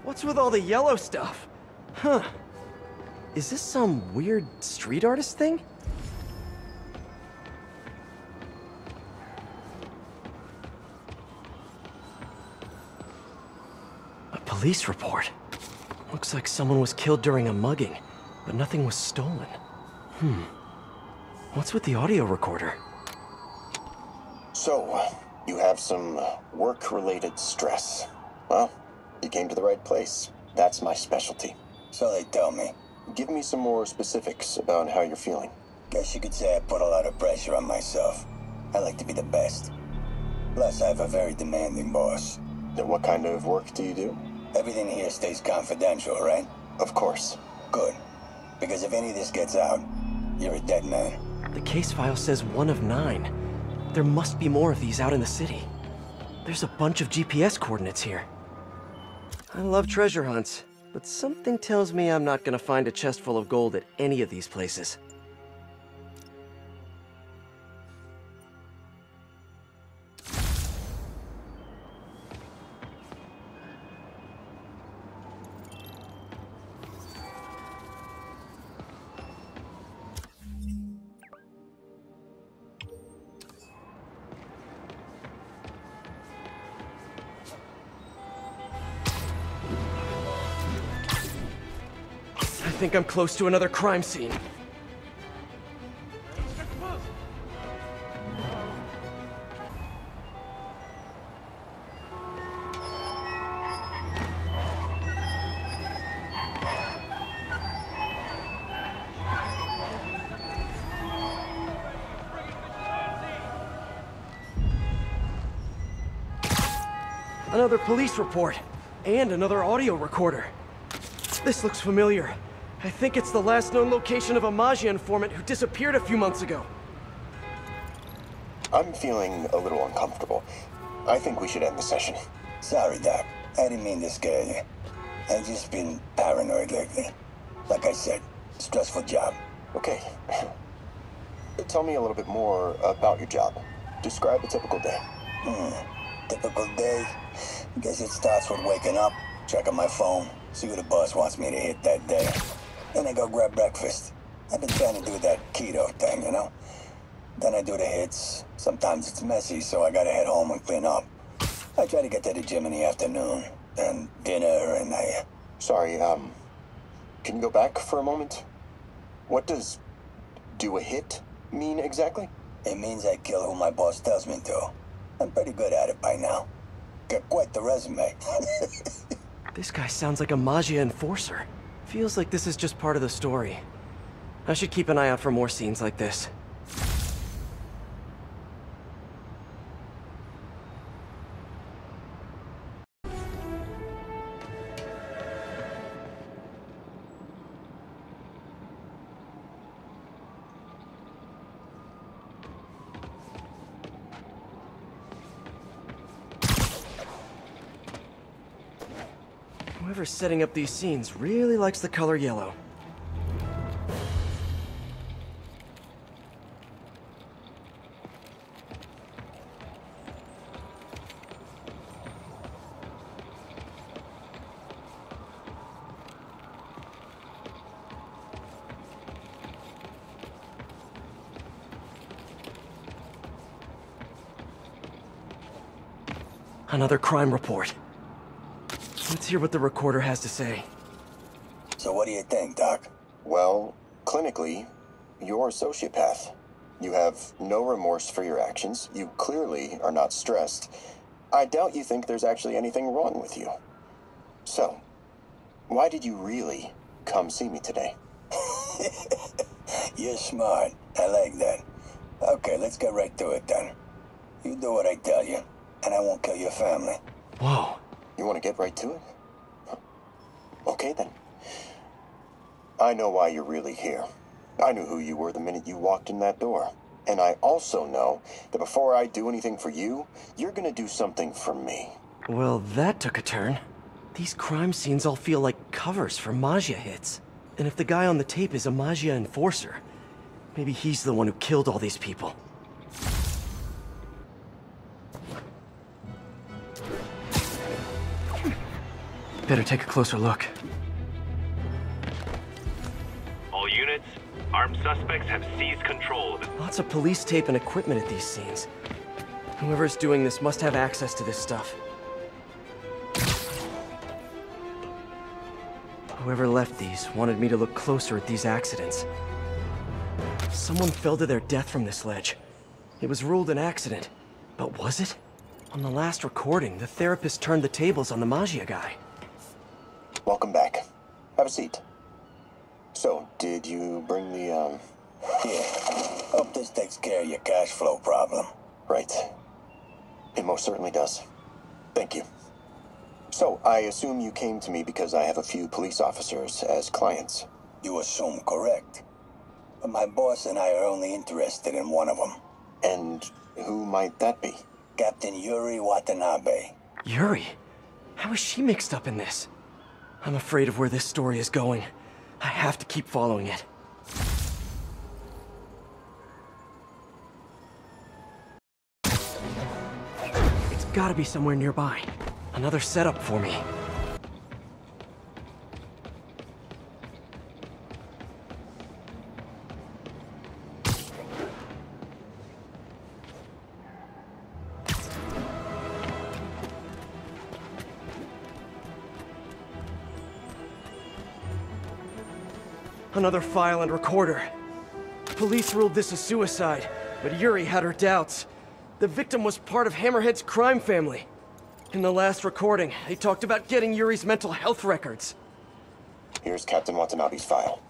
What's with all the yellow stuff? Huh. Is this some weird street artist thing? A police report. Looks like someone was killed during a mugging, but nothing was stolen. What's with the audio recorder? So, you have some work-related stress. Well, you came to the right place. That's my specialty. So they tell me. Give me some more specifics about how you're feeling. Guess you could say I put a lot of pressure on myself. I like to be the best. Plus, I have a very demanding boss. Then what kind of work do you do? Everything here stays confidential, right? Of course. Good. Because if any of this gets out, you're a dead man. The case file says 1 of 9. There must be more of these out in the city. There's a bunch of GPS coordinates here. I love treasure hunts, but something tells me I'm not gonna find a chest full of gold at any of these places. I think I'm close to another crime scene. Another police report, and another audio recorder. This looks familiar. I think it's the last known location of a Maggia informant who disappeared a few months ago. I'm feeling a little uncomfortable. I think we should end the session. Sorry, Doc. I didn't mean to scare you. I've just been paranoid lately. Like I said, stressful job. Okay. Tell me a little bit more about your job. Describe a typical day. Typical day? Guess it starts with waking up, checking my phone, see what the boss wants me to hit that day. Then I go grab breakfast. I've been trying to do that keto thing, you know? Then I do the hits. Sometimes it's messy, so I gotta head home and clean up. I try to get to the gym in the afternoon. Then dinner, and I... Sorry, can you go back for a moment? What does do a hit mean exactly? It means I kill who my boss tells me to. I'm pretty good at it by now. Got quite the resume. This guy sounds like a Maggia enforcer. Feels like this is just part of the story. I should keep an eye out for more scenes like this. Whoever's setting up these scenes really likes the color yellow. Another crime report. Let's hear what the recorder has to say. So what do you think, Doc? Well, clinically, you're a sociopath. You have no remorse for your actions. You clearly are not stressed. I doubt you think there's actually anything wrong with you. So, why did you really come see me today? You're smart. I like that. Okay, let's get right to it then. You do what I tell you, and I won't kill your family. Whoa. You want to get right to it? Okay, then. I know why you're really here. I knew who you were the minute you walked in that door. And I also know that before I do anything for you, you're gonna do something for me. Well, that took a turn. These crime scenes all feel like covers for Maggia hits. And if the guy on the tape is a Maggia enforcer, maybe he's the one who killed all these people. Better take a closer look. All units, armed suspects have seized control of it. Lots of police tape and equipment at these scenes. Whoever's doing this must have access to this stuff. Whoever left these wanted me to look closer at these accidents. Someone fell to their death from this ledge. It was ruled an accident. But was it? On the last recording, the therapist turned the tables on the Maggia guy. Welcome back. Have a seat. So, did you bring the, Yeah. Hope this takes care of your cash flow problem. Right. It most certainly does. Thank you. So, I assume you came to me because I have a few police officers as clients. You assume correct. But my boss and I are only interested in one of them. And who might that be? Captain Yuri Watanabe. Yuri? How is she mixed up in this? I'm afraid of where this story is going. I have to keep following it. It's gotta be somewhere nearby. Another setup for me. Another file and recorder. Police ruled this a suicide, but Yuri had her doubts. The victim was part of Hammerhead's crime family. In the last recording, they talked about getting Yuri's mental health records. Here's Captain Watanabe's file.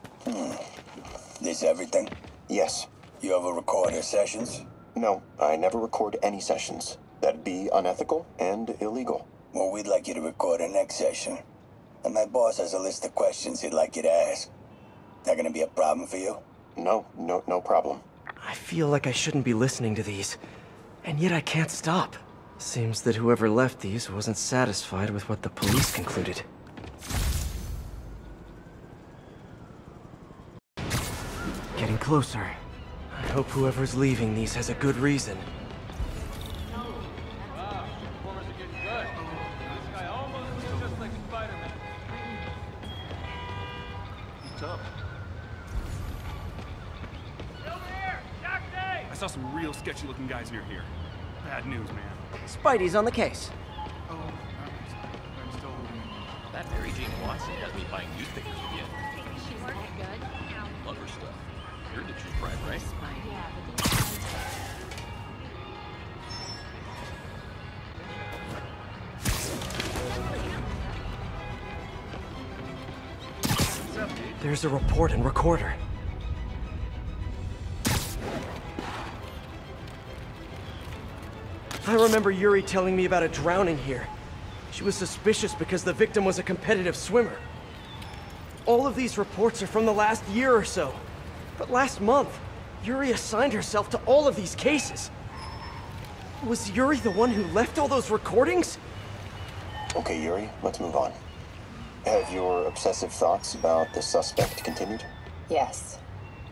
This everything? Yes. You ever record her sessions? No, I never record any sessions. That'd be unethical and illegal. Well, we'd like you to record her next session. And my boss has a list of questions he'd like you to ask. That gonna be a problem for you? No problem. I feel like I shouldn't be listening to these, and yet I can't stop. Seems that whoever left these wasn't satisfied with what the police concluded. Getting closer. I hope whoever's leaving these has a good reason. I saw some real sketchy-looking guys near here. Bad news, man. Spidey's on the case. Oh, I'm still... That Mary Jane Watson has me buying newspapers again. She worked good. Love her stuff. You're the true pride, right? There's a report and recorder. I remember Yuri telling me about a drowning here. She was suspicious because the victim was a competitive swimmer. All of these reports are from the last year or so. But last month, Yuri assigned herself to all of these cases. Was Yuri the one who left all those recordings? Okay, Yuri, let's move on. Have your obsessive thoughts about the suspect continued? Yes.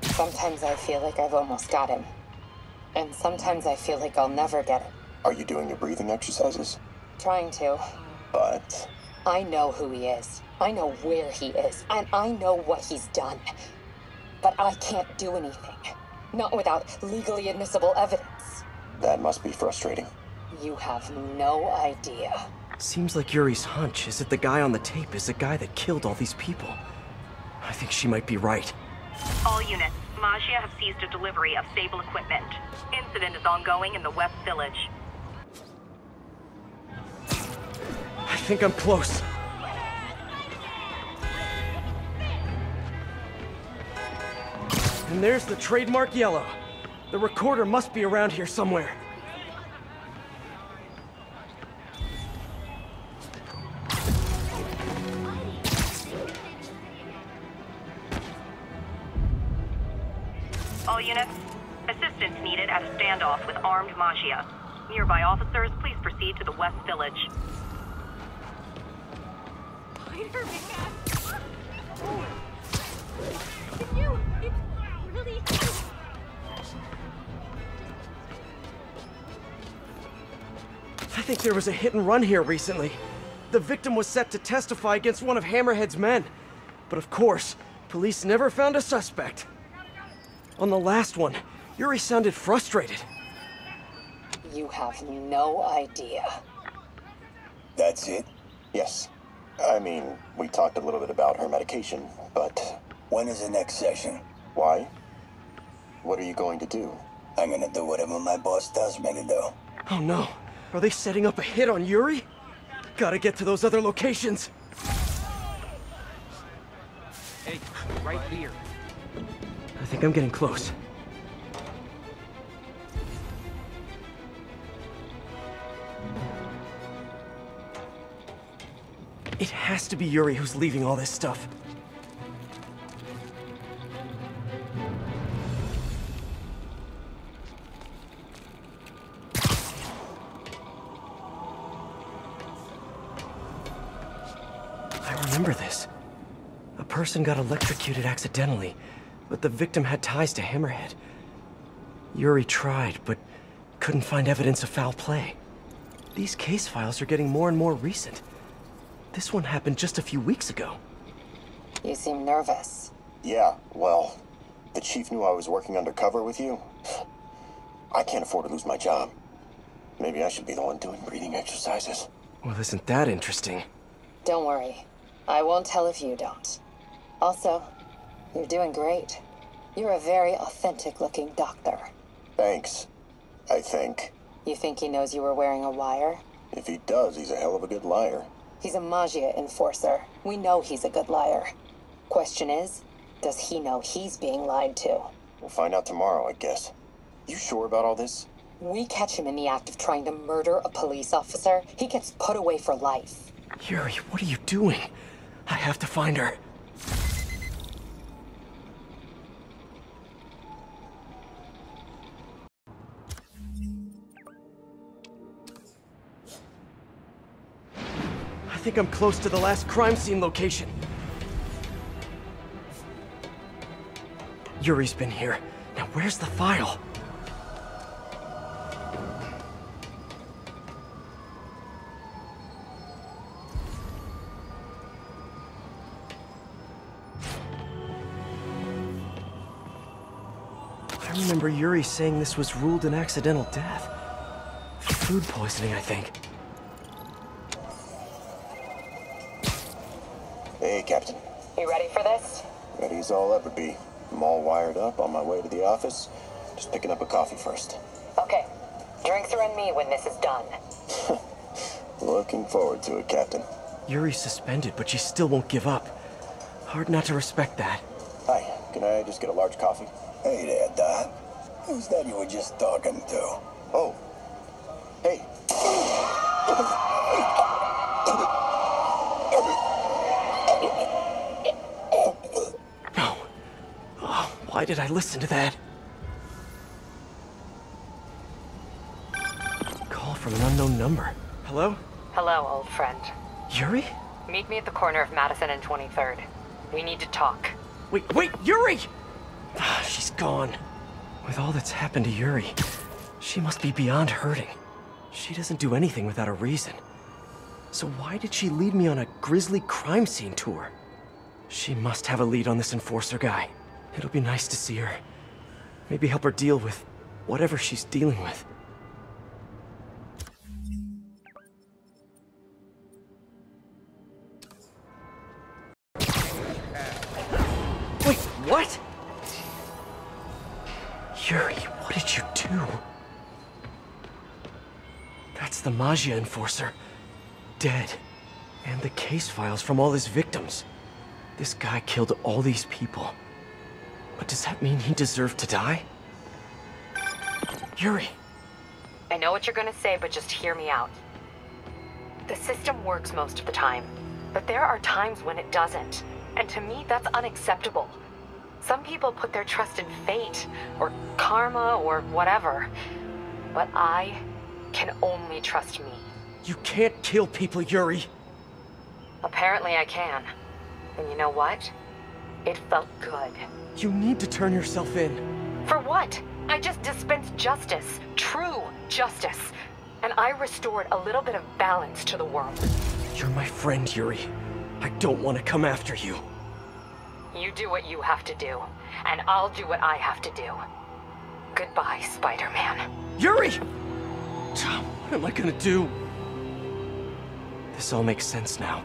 Sometimes I feel like I've almost got him. And sometimes I feel like I'll never get him. Are you doing your breathing exercises? Trying to. But... I know who he is. I know where he is. And I know what he's done. But I can't do anything. Not without legally admissible evidence. that must be frustrating. You have no idea. Seems like Yuri's hunch is that the guy on the tape is the guy that killed all these people. I think she might be right. All units, Maggia have seized a delivery of stable equipment. Incident is ongoing in the West Village. I think I'm close. And there's the trademark yellow. The recorder must be around here somewhere. All units, assistance needed at a standoff with armed Maggia. Nearby officers, please proceed to the West Village. Spider-Man! Oh. It's you! It's really... I think there was a hit and run here recently. the victim was set to testify against one of Hammerhead's men. But of course, police never found a suspect. On the last one, Yuri sounded frustrated. You have no idea. That's it? Yes. I mean, we talked a little bit about her medication, but... When is the next session? Why? What are you going to do? I'm gonna do whatever my boss tells me to do. Oh no. Are they setting up a hit on Yuri? Gotta get to those other locations. Hey, right here. I think I'm getting close. It has to be Yuri who's leaving all this stuff. I remember this. A person got electrocuted accidentally, but the victim had ties to Hammerhead. Yuri tried, but couldn't find evidence of foul play. These case files are getting more and more recent. This one happened just a few weeks ago. You seem nervous. Yeah, well, the chief knew I was working undercover with you. I can't afford to lose my job. Maybe I should be the one doing breathing exercises. Well, isn't that interesting? Don't worry. I won't tell if you don't. Also, you're doing great. You're a very authentic-looking doctor. Thanks, I think. You think he knows you were wearing a wire? If he does, he's a hell of a good liar. He's a Maggia enforcer. We know he's a good liar. Question is, does he know he's being lied to? We'll find out tomorrow, I guess. You sure about all this? We catch him in the act of trying to murder a police officer, he gets put away for life. Yuri, what are you doing? I have to find her. I think I'm close to the last crime scene location. Yuri's been here. Now where's the file? I remember Yuri saying this was ruled an accidental death. Food poisoning, I think. Hey, Captain. You ready for this? Ready as I'll ever be. I'm all wired up on my way to the office. Just picking up a coffee first. Okay. Drinks are on me when this is done. Looking forward to it, Captain. Yuri's suspended, but she still won't give up. Hard not to respect that. Hi, can I just get a large coffee? Hey there, Doc. Who's that you were just talking to? Oh. Hey. No. Oh, why did I listen to that? Call from an unknown number. Hello? Hello, old friend. Yuri? Meet me at the corner of Madison and 23rd. We need to talk. Wait, Yuri! She's gone. With all that's happened to Yuri, she must be beyond hurting. She doesn't do anything without a reason. So why did she lead me on a grisly crime scene tour? She must have a lead on this enforcer guy. It'll be nice to see her. Maybe help her deal with whatever she's dealing with. Wait, what? Yuri, what did you do? That's the Maggia enforcer. Dead. And the case files from all his victims. This guy killed all these people. But does that mean he deserved to die? Yuri. I know what you're gonna say, but just hear me out. The system works most of the time, but there are times when it doesn't. And to me, that's unacceptable. Some people put their trust in fate, or karma, or whatever. But I can only trust me. You can't kill people, Yuri. Apparently I can. And you know what? It felt good. You need to turn yourself in. For what? I just dispensed justice. True justice. And I restored a little bit of balance to the world. You're my friend, Yuri. I don't want to come after you. You do what you have to do, and I'll do what I have to do. Goodbye, Spider-Man. Yuri! What am I gonna do? This all makes sense now.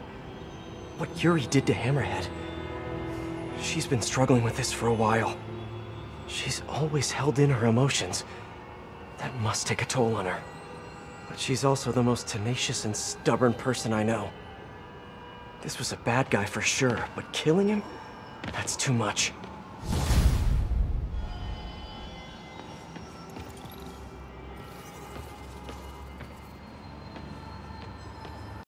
What Yuri did to Hammerhead. She's been struggling with this for a while. She's always held in her emotions. That must take a toll on her. But she's also the most tenacious and stubborn person I know. This was a bad guy for sure, but killing him? That's too much.